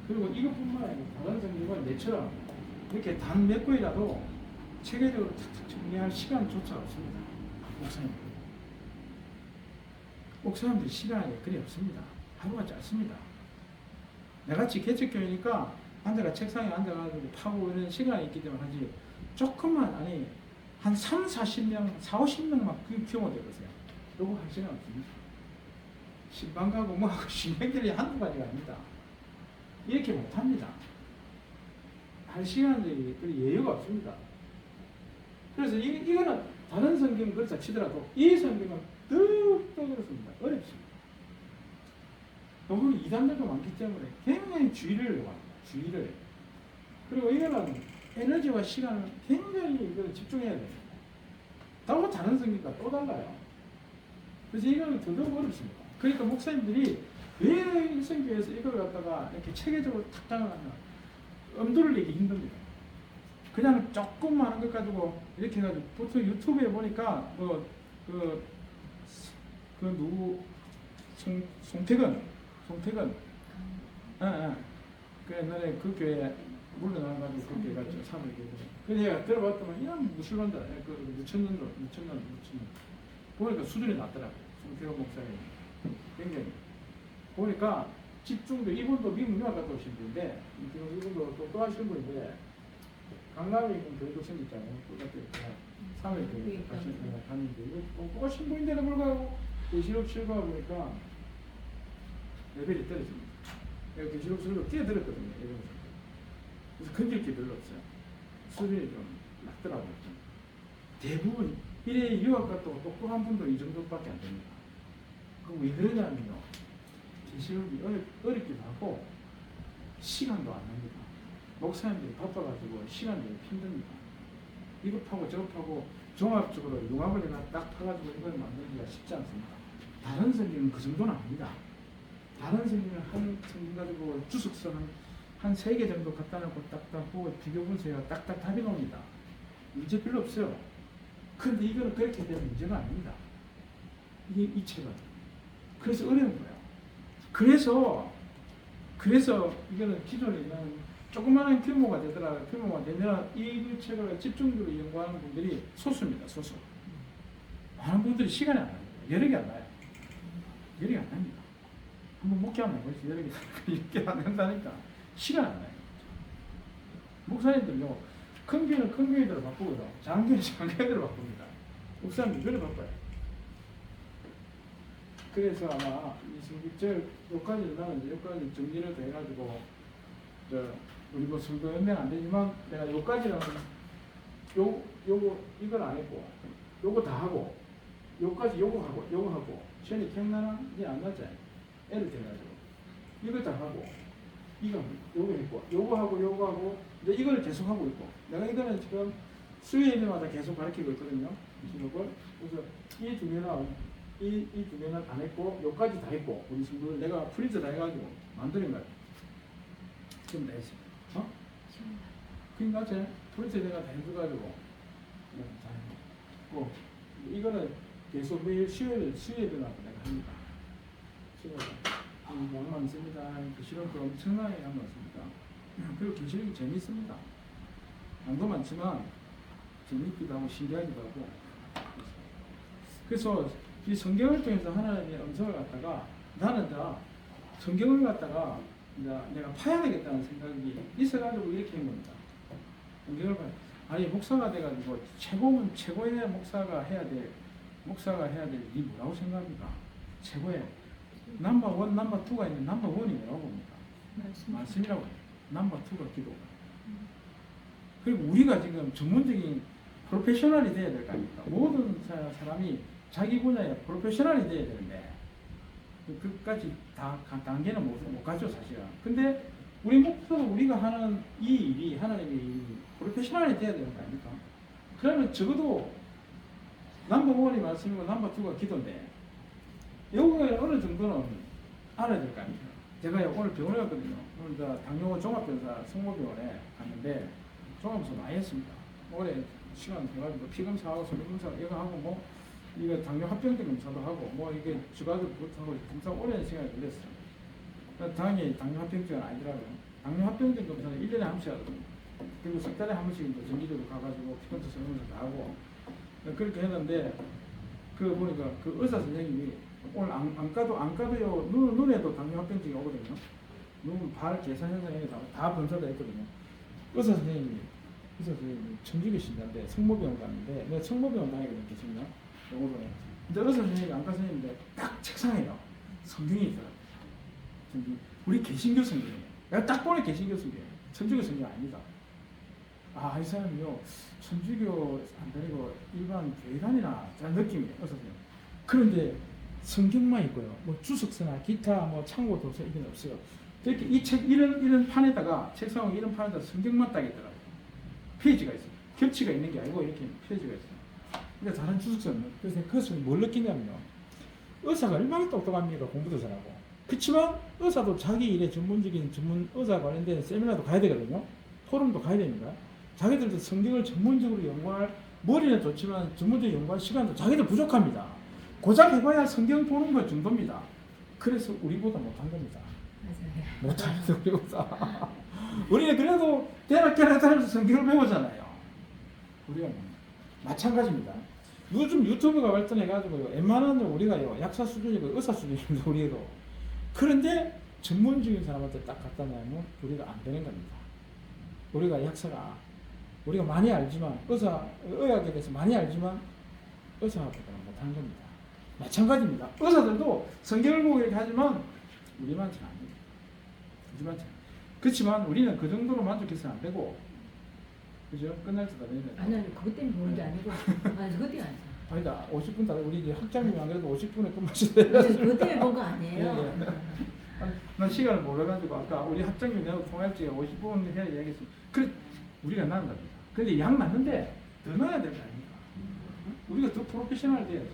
그리고 이것뿐만 아니라 다른 성경은 내처럼 이렇게 단 몇 권이라도 체계적으로 탁탁 정리할 시간조차 없습니다. 목사님들 시간이 그리 없습니다. 하루가 짧습니다. 나같이 개척교회니까 앉아가 책상에 앉아가지고 파고 이런 시간이 있기 때문에 하지 조금만 아니 한 3, 40명, 4, 50명만 그 규모 되보세요. 요거 할 시간 없습니다. 신방 가고 뭐하고 신명들이 한두 가지가 아닙니다. 이렇게 못합니다. 할 시간들이 그리 여유가 없습니다. 그래서 이거는 다른 성경은 그렇다 치더라도 이 성경은 더욱더 그렇습니다. 어렵습니다. 너무 이단들도 많기 때문에 굉장히 주의를 합니다. 주의를. 그리고 이거는 에너지와 시간을 굉장히 이걸 집중해야 됩니다. 다른 성경과 또 달라요. 그래서 이거는 더더욱 어렵습니다. 그러니까 목사님들이 왜 일성교회에서 이걸 갖다가 이렇게 체계적으로 탁당을 하면 엄두를 내기 힘듭니다. 그냥 조금만 하는 것 가지고 이렇게 해가지고 보통 유튜브에 보니까 누구 송태근 그 옛날에 그 교회 물러나가지고 그 교회 갔죠. 사무엘 교회. 그래서 제가 들어봤더만 이런 무슬만들 무천년 보니까 수준이 낮더라고요. 송태근 목사님 굉장히 보니까 집중도 이분도 미국 유학 갔다 오신 분인데 이분도 또 하시는 분인데 강남에 있는 교회도 생겼잖아요. 똑같이 사무엘 교회 갔는데 이거 또 하신 분인데도 불구하고 계시록 실거하 보니까 레벨이 떨어집니다. 내가 계시록 실거 뛰어들었거든요. 그래서 건질 게 별로 없어요. 수준이 좀 낮더라고요. 대부분 이래 유학 갔다 오고 똑똑한 분도 이 정도밖에 안 됩니다. 그럼 왜 그러냐면요. 계시록이 어렵기도 하고 시간도 안 납니다. 목사님들이 바빠가지고 시간이 힘듭니다. 이거 파고 저거 파고 종합적으로 융합을 해가 딱 파가지고 이걸 만들기가 쉽지 않습니다. 다른 성경은 그 정도는 아닙니다. 다른 성경은 한 성경 가지고 주석서 한 3개 정도 갖다 놓고 딱딱 보고 비교 분석해서 딱딱 답이 나옵니다. 문제 별로 없어요. 그런데 이거는 그렇게 된 문제가 아닙니다. 이 책은. 그래서 어려운 거예요. 그래서 그래서 이거는 기존에 있는 조그마한 규모가 되면 이 책을 집중적으로 연구하는 분들이 소수입니다. 소수. 많은 분들이 시간이 안 납니다. 여력이 안 나요. 여력이 안 납니다. 한번 목회하면 벌써 여력이 이렇게 안 된다니까 시간 안 나요. 목사님들요, 큰 교회는 큰 교회대로 바꾸고요, 작은 교회는 작은 교회대로 바꿉니다. 목사님들 그래 바빠요. 그래서 아마 여기까지 나는 이제 여기까지 정리를 더 해가지고 우리 뭐 성도 연맹 안 되지만 내가 여기까지는 요거 이걸 안 했고 요거 다 하고 요까지 요거 하고 시간이 기억나나? 이제 안 나지? 애를 대가지고 이걸 다 하고 이거 요거 했고 요거 하고 이제 이걸 계속 하고 있고 내가 이거는 지금 수요일마다 계속 가르치고 있거든요. 이걸 그래서 이 두 개는 이 두 개는 안 했고 요까지 다 했고 우리 친구들 내가 프린트 다 해가지고 만드는 거야. 지금 다 했어. 어? 그러니까 제 프린트 내가 다 해줘가지고 다 했고 이거는 계속 매일 수요일마다 내가 합니다. 수요일 많이 씁니다. 그 실험도 엄청나게 하고 있습니다. 그리고 교실이 재밌습니다. 양도 많지만 재밌기도 하고 신기하기도 하고. 그래서 이 성경을 통해서 하나님의 음성을 갖다가 나는 다 성경을 갖다가 내가 파야 되겠다는 생각이 있어가지고 이렇게 한 겁니다. 성경을 봐야. 아니 목사가 돼가지고 최고의 목사가 해야 될 일이 뭐라고 생각합니까? 최고의 넘버 1, 넘버 2가 있는 넘버 1이 뭐라고 봅니까? 말씀이라고 해요. 넘버 2가 기도가. 그리고 우리가 지금 전문적인 프로페셔널이 돼야 될 거 아닙니까? 모든 사람이 자기 분야에 프로페셔널이 돼야 되는데 그까지 다 단계는 못 가죠 사실은. 근데 우리 목표도 우리가 하는 이 일이 하나님의 일이 프로페셔널이 돼야 되는 거 아닙니까? 그러면 적어도 넘버 1이 말씀이고 넘버 2가 기도인데 요거에 어느 정도는 알아야 될 거 아닙니까? 제가 오늘 병원에 갔거든요. 오늘 당뇨 종합병사 성모병원에 갔는데 종합병사 많이 했습니다. 올해 시간 돼가지고 피검사하고 소변검사 이거 하고 뭐 이거 당뇨 합병증 검사도 하고 뭐 이게 주가도부터 검사 오랜 시간이 걸렸어요. 다행히 당뇨 합병증은 아니더라고요. 당뇨 합병증 검사는 1년에 한 번씩 하거든요. 그리고 석 달에 한 번씩 정기적으로 가가지고 피검사 소변검사 다 하고 그렇게 했는데 그 보니까 그 의사 선생님이 오늘 안 가도요 눈에도 당뇨 합병증이 오거든요. 눈, 발, 계산 현상이 다 검사도 했거든요. 의사 선생님이 청주교 신자인데 성모병원 갔는데 내가 성모병원 다니거든요. 계속요. 영어병원. 근데 의사 선생님이 안과 선생님인데 딱 책상에요 성경이 있더라고요. 성경. 우리 개신교 성경이에요. 내가 딱 보니 개신교 성경이에요. 천주교 성경 아니다. 아, 이 사람이요 천주교 안 다니고 일반 교회 다니나 잘 느낌이에요. 의사 선생님. 그런데 성경만 있고요. 뭐 주석서나 기타 뭐 참고 도서 이건 없어요. 이렇게 이 책 이런 판에다가 책상 이런 판에다가 성경만 딱 있더라고요. 페이지가 있어요. 겹치가 있는 게 아니고 이렇게 페이지가 있어요. 근데 다른 주석서는 그래서 그것을 뭘 느끼냐면요. 의사가 얼마나 똑똑합니까? 공부도 잘하고. 그렇지만 의사도 자기 일에 전문적인 의사 관련된 세미나도 가야 되거든요. 포럼도 가야 됩니다. 자기들도 성경을 전문적으로 연구할 머리는 좋지만 전문적으로 연구할 시간도 자기들 부족합니다. 고작 해봐야 성경 보는 것 정도입니다. 그래서 우리보다 못한 겁니다. 맞아요. 못하면서 우리보다. 우리는 그래도 대학교 다니면서 성경을 배우잖아요. 우리가 마찬가지입니다. 요즘 유튜브가 발전해가지고 웬만한 우리가요 약사 수준이고 의사 수준입니다. 우리도. 그런데 전문적인 사람한테 딱 갖다 놓으면 우리가 안 되는 겁니다. 우리가 약사가 우리가 많이 알지만 의학에 대해서 많이 알지만 의사보다는 못한 겁니다. 마찬가지입니다. 의사들도 성경을 보고 이렇게 하지만 우리만처럼 안 됩니다. 우리만처럼. 그렇지만 우리는 그 정도로 만족해서는 안 되고, 그죠? 끝날 때다 되면. 아니, 그것 때문에 보는 게 아니고, 아니, 그것 때문에 아니죠. 아니다. 50분 다 우리 이제 학장님 안 그래도 50분에 끝마셔야 그것 때문에 본 거 아니에요. 예, 예. 난 시간을 몰라가지고 아까 우리 학장님 내가 통화할 적에 50분 해야 얘기했어. 그래 우리가 나은 겁니다. 근데 양 맞는데 더 넣어야 될 거 아닙니까? 우리가 더 프로페셔널 돼야지.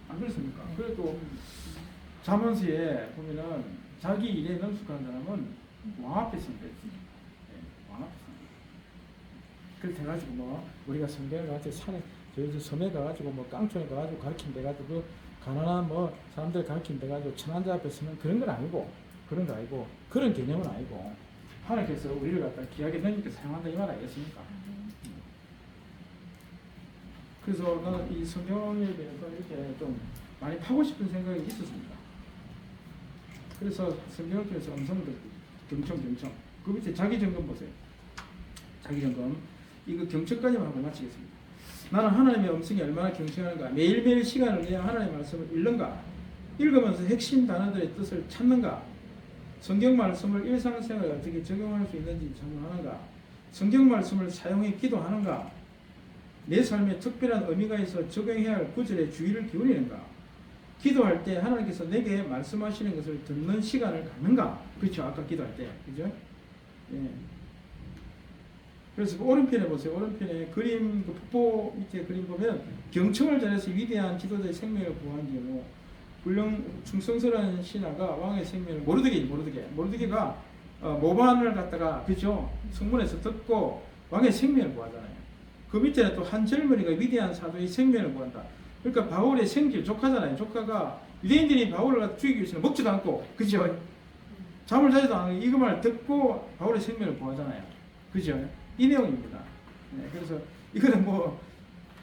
안 그렇습니까? 그래도 자문서에 보면은 자기 일에 능숙한 사람은 왕 앞에 서면 되지. 네, 왕 앞에 서면. 그렇게 해가지고 뭐 우리가 성경을 가지고 산에 저희 섬에 가가지고 뭐 깡촌에 가가지고 가르친 데가지고 가난한 뭐 사람들 가르친 데가지고 천한자 앞에 서면 그런 건 아니고 그런 거 아니고 그런 개념은 아니고 하나님께서 우리를 갖다 귀하게 너니까 사용한다 이 말 아니겠습니까? 그래서 나는 이 성경에 대해서 이렇게 좀 많이 파고 싶은 생각이 있었습니다. 그래서 성경을 통해서 음성을 경청 그 밑에 자기 점검 보세요. 자기 점검 이거 경청까지만 하고 마치겠습니다. 나는 하나님의 음성이 얼마나 경청하는가, 매일매일 시간을 내어 하나님의 말씀을 읽는가, 읽으면서 핵심 단어들의 뜻을 찾는가, 성경 말씀을 일상생활에 어떻게 적용할 수 있는지 자문하는가, 성경 말씀을 사용해 기도하는가, 내 삶에 특별한 의미가 있어 적용해야 할 구절에 주의를 기울이는가, 기도할 때 하나님께서 내게 말씀하시는 것을 듣는 시간을 갖는가. 그렇죠, 아까 기도할 때, 그죠? 예. 그래서 그 오른편에 보세요. 오른편에 그림, 그 폭포 밑에 그림 보면 경청을 잘해서 위대한 지도자의 생명을 구한 경우 훌륭 충성스러운 신하가 왕의 생명을 모르드게가 모반을 갖다가 그죠 성문에서 듣고 왕의 생명을 구하잖아요. 그 밑에는 또 한 젊은이가 위대한 사도의 생명을 구한다. 그러니까 바울의 생길 조카잖아요. 조카가 유대인들이 바울을 갖다 죽이기 위해서는 먹지도 않고 그죠 잠을 자지도 않고 이것만 듣고 바울의 생명을 구하잖아요. 그죠? 이 내용입니다. 네, 그래서 이거는 뭐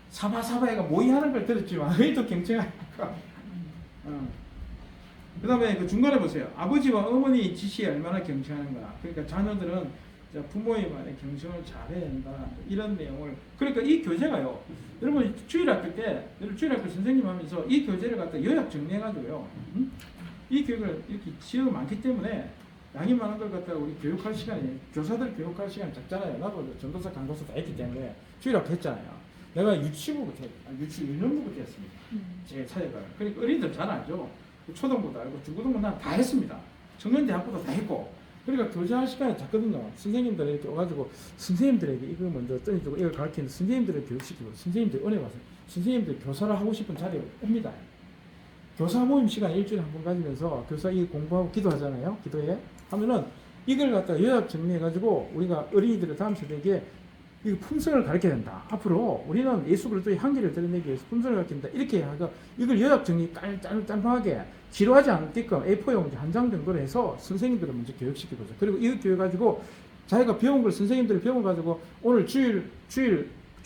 사바사바가 모의하는 걸 들었지만 왜 또 경청하니까. 그 다음에 그 중간에 보세요. 아버지와 어머니의 지시에 얼마나 경청하는가. 그러니까 자녀들은 부모의 말에 경청을 잘해야 한다. 이런 내용을. 그러니까 이 교재가요. 여러분 주일학교 때, 주일학교 선생님 하면서 이 교재를 갖다 요약 정리해가지고요. 이 교육을 이렇게 지어가 많기 때문에 양이 많은 걸 갖다가 우리 교육할 시간이, 교사들 교육할 시간이 작잖아요. 나도 전도사, 강도사 다 했기 때문에 주일학교 했잖아요. 내가 유치부부터, 유치원부부터 했습니다. 제 사회가. 그러니까 어린이들 잘 알죠. 초등부도 알고 중고등부 난 다 했습니다. 청년대학부도 다 했고. 그러니까 교제할 시간이 작거든요. 선생님들 이렇게 와가지고 선생님들에게 이거 먼저 떠내주고 이걸 가르치는 선생님들을 교육시키고 선생님들이 은혜 와서 선생님들이 교사를 하고 싶은 자리에 옵니다. 교사 모임 시간 일주일에 한 번 가지면서 교사 이 공부하고 기도하잖아요. 기도해 하면은 이걸 갖다가 요약 정리해가지고 우리가 어린이들의 다음 세대에게 이 품성을 가르쳐야 된다. 앞으로 우리는 예수 그리스도의 향기를 드러내기 위해서 품성을 가르친다. 이렇게 하고 이걸 요약 정리 짤짤하게 지루하지 않게끔 A4용지 한 장 정도로 해서 선생님들을 먼저 교육시키고 그리고 이 교육 가지고 자기가 배운 걸 선생님들이 배워 가지고 오늘 주일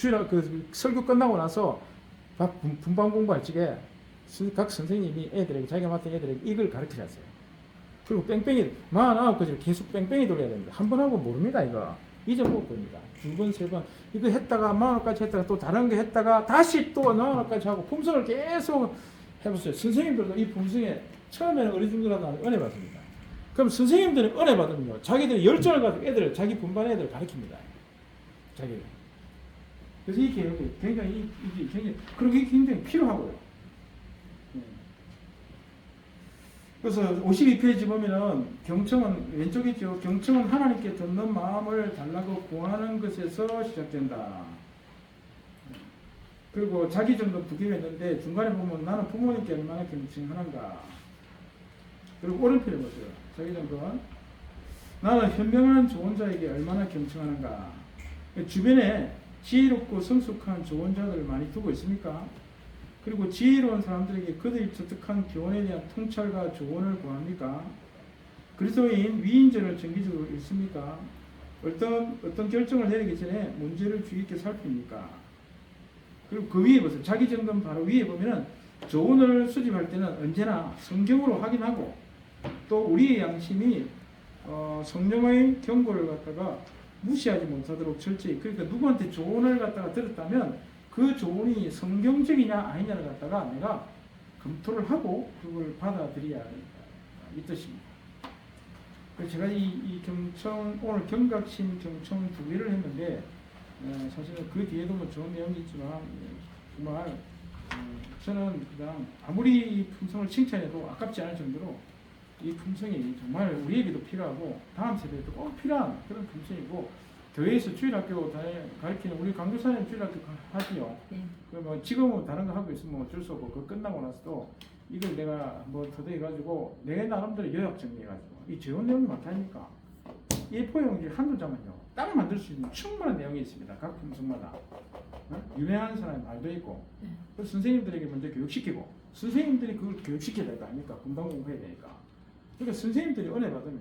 그 설교 끝나고 나서 분반 공부할 적에 각 선생님이 애들에게 자기가 맡은 애들에게 이걸 가르쳐줬어요. 그리고 뺑뺑이 49가지를 계속 뺑뺑이 돌려야 됩니다. 한 번 하고 모릅니다. 이거 잊어먹을 겁니다. 두 번, 세 번 이거 했다가 40가지 했다가 또 다른 거 했다가 다시 또 40가지 하고 품성을 계속 해보세요. 선생님들도 이 품성에 처음에는 어리둥절하다 은혜 받습니다. 그럼 선생님들은 은혜 받으면요 자기들이 열정을 가지고 애들을 자기 분반 애들을 가르칩니다. 자기들. 그래서 이 교육이 굉장히 그리고 이게 굉장히 필요하고요. 그래서 52페이지 보면은 경청은 왼쪽에 있죠. 경청은 하나님께 듣는 마음을 달라고 구하는 것에서 시작된다. 그리고 자기 점검 두 개가 있는데 중간에 보면 나는 부모님께 얼마나 경청하는가. 그리고 오른편에 보세요. 자기 점검. 나는 현명한 조언자에게 얼마나 경청하는가. 주변에 지혜롭고 성숙한 조언자들을 많이 두고 있습니까? 그리고 지혜로운 사람들에게 그들이 습득한 교훈에 대한 통찰과 조언을 구합니까? 그리스도인 위인전을 정기적으로 읽습니까? 어떤 결정을 내리기 전에 문제를 주의 깊게 살핍니까? 그리고 그 위에 보세요. 자기 점검 바로 위에 보면은 조언을 수집할 때는 언제나 성경으로 확인하고 또 우리의 양심이 성령의 경고를 갖다가 무시하지 못하도록 철저히 그러니까 누구한테 조언을 갖다가 들었다면 그 조언이 성경적이냐 아니냐를 갖다가 내가 검토를 하고 그걸 받아들여야 된다. 이 뜻입니다. 그래서 제가 이 경청 오늘 경각심 경청 두 개를 했는데 사실은 그 뒤에도 뭐 좋은 내용이 있지만 정말 저는 그냥 아무리 이 품성을 칭찬해도 아깝지 않을 정도로 이 품성이 정말 우리에게도 필요하고 다음 세대에도 꼭 필요한 그런 품성이고 교회에서 주일학교 가르치는 우리 강교사님 주일학교 하지요. 네. 그러면 지금은 다른 거 하고 있으면 어쩔 수 없고 그거 끝나고 나서도 이걸 내가 뭐 더해가지고 내 나름대로 요약 정리해가지고 이 재원 내용이 많다니까 A4용지 한두 장은요 딱 만들 수 있는 충분한 내용이 있습니다. 각 품성마다 유명한 사람의 말도 있고 그래서 선생님들에게 먼저 교육시키고 선생님들이 그걸 교육시켜야 될 거 아닙니까? 금방 공부해야 되니까 그러니까 선생님들이 은혜 받으면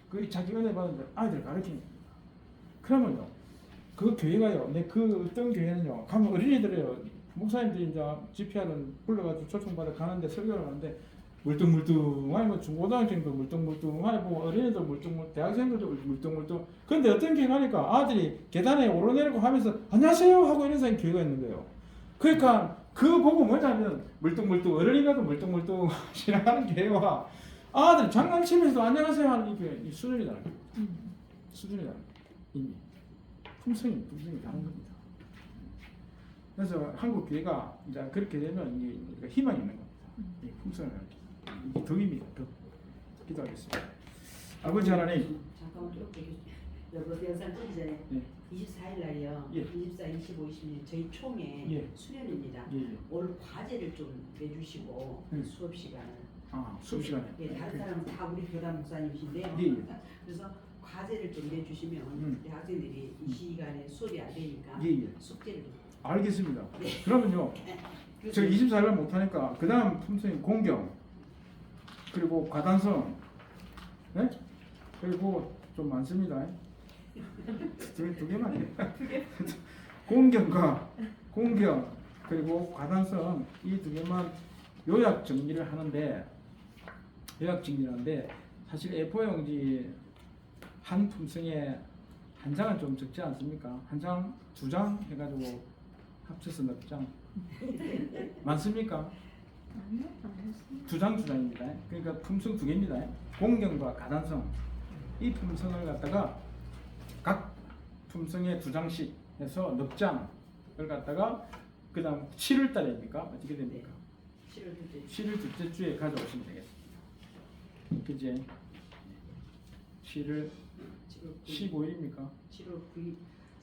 그 자기 은혜 받은 대로 아이들 가르치는 겁니다. 그러면요 그 교회가요 그 어떤 교회는요 가면 어린이들이요 목사님들이 이제 집회하는 불러가지고 초청받아 가는데 설교를 하는데 물뚱물뚱하니 뭐 중고등학생도 물뚱물뚱하니 뭐 어린이도 물뚱물뚱 대학생들도 물뚱물뚱 근데 어떤 교회 가니까 아들이 계단에 오르내리고 하면서 안녕하세요 하고 이런 사람이 교회가 있는 거예요. 그러니까 그 보고 뭐냐면 물뚱물뚱 어린이가도 물뚱물뚱 지나가는 교회와 아들 장난치면서도 안녕하세요 하는 이 교회 이 수준이 다른 거예요. 수준이 다른 거예요. 이미 품성이 다른 겁니다. 그래서 한국 교회가 이제 그렇게 되면 이게 희망이 있는 겁니다. 이 품성을 가르치는 이게 덕입니다. 덕. 기도하겠습니다. 아버지 하나님. 잠깐만 좀 여보 영상 끄기 전에 예. 24일 날이요. 예. 24, 25, 26 저희 총회 예. 수련입니다. 예, 예. 올 과제를 좀 내주시고 수업 시간을. 수업 시간에. 예, 다른 사람은 다 우리 교단 목사님이신데요. 예, 예. 그래서 과제를 좀 내주시면 우리 학생들이 이 시간에 수업이 안 되니까 예, 예. 숙제를 좀. 알겠습니다. 네. 그러면요. 그래서 저 24일 못하니까 그 다음 품성이 공경 그리고 과단성 네? 그리고 좀 많습니다. 두 개만 해요. 공경 그리고 과단성 이 두 개만 요약 정리를 하는데 사실 A4 용지 한 품성에 한 장은 좀 적지 않습니까? 한 장, 두 장 해가지고 합쳐서 몇 장 많습니까? 아니요, 안 했습니다. 두 장입니다. 그러니까 품성 두 개입니다. 공경과 가단성 이 품성을 갖다가 각 품성에 두 장씩 해서 넉 장을 갖다가 그 다음 7월 달입니까? 어떻게 됩니까? 7월 둘째 7월 둘째 주에 가져오시면 되겠습니다. 그제 7월 15일입니까? 7월 9일.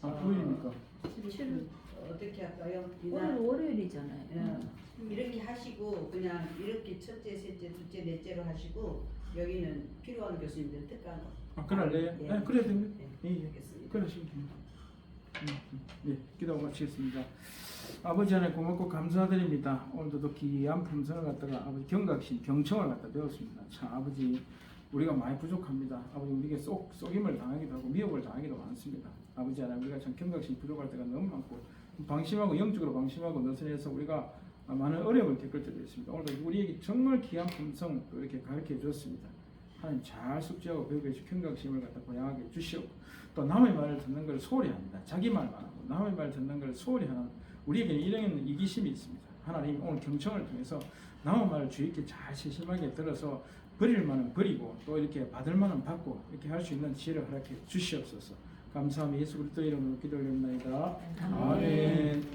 9일입니까? 7월 어떻게 할까요? 오늘 월요일이잖아요. 예. 이렇게 하시고 그냥 이렇게 첫째, 셋째, 둘째, 넷째로 하시고 여기는 필요한 교수님들 특강. 그럴래요? 예. 네, 그래야 됩니다. 예. 예, 예. 알겠습니다. 그러시면 됩니다. 예, 기도 마치겠습니다. 아버지 하나님 고맙고 감사드립니다. 오늘도 또 귀한 품성을 갖다가 아버지 경각심, 경청을 갖다 배웠습니다. 참 아버지 우리가 많이 부족합니다. 아버지 우리에게 속임을 당하기도 하고 미혹을 당하기도 많습니다. 아버지 하나님 우리가 참 경각심 부족할 때가 너무 많고 방심하고 영적으로 방심하고 느슨해서 우리가 많은 어려움을 겪을 때도 있습니다. 오늘도 우리에게 정말 귀한 품성 또 이렇게 가르쳐 주었습니다. 하나님 잘 숙지하고 배우게 해주 경각심을 갖다 보양하게 주시옵고 또 남의 말을 듣는 걸 소홀히 합니다. 자기 말만 하고 남의 말 듣는 걸 소홀히 하는 우리에게는 이런 이기심이 있습니다. 하나님 오늘 경청을 통해서 남의 말을 주의 있게 잘 세심하게 들어서 버릴 만은 버리고 또 이렇게 받을 만은 받고 이렇게 할 수 있는 지혜를 허락해 주시옵소서. 감사하며 예수 그리스도 이름으로 기도를 올립니다. 아멘.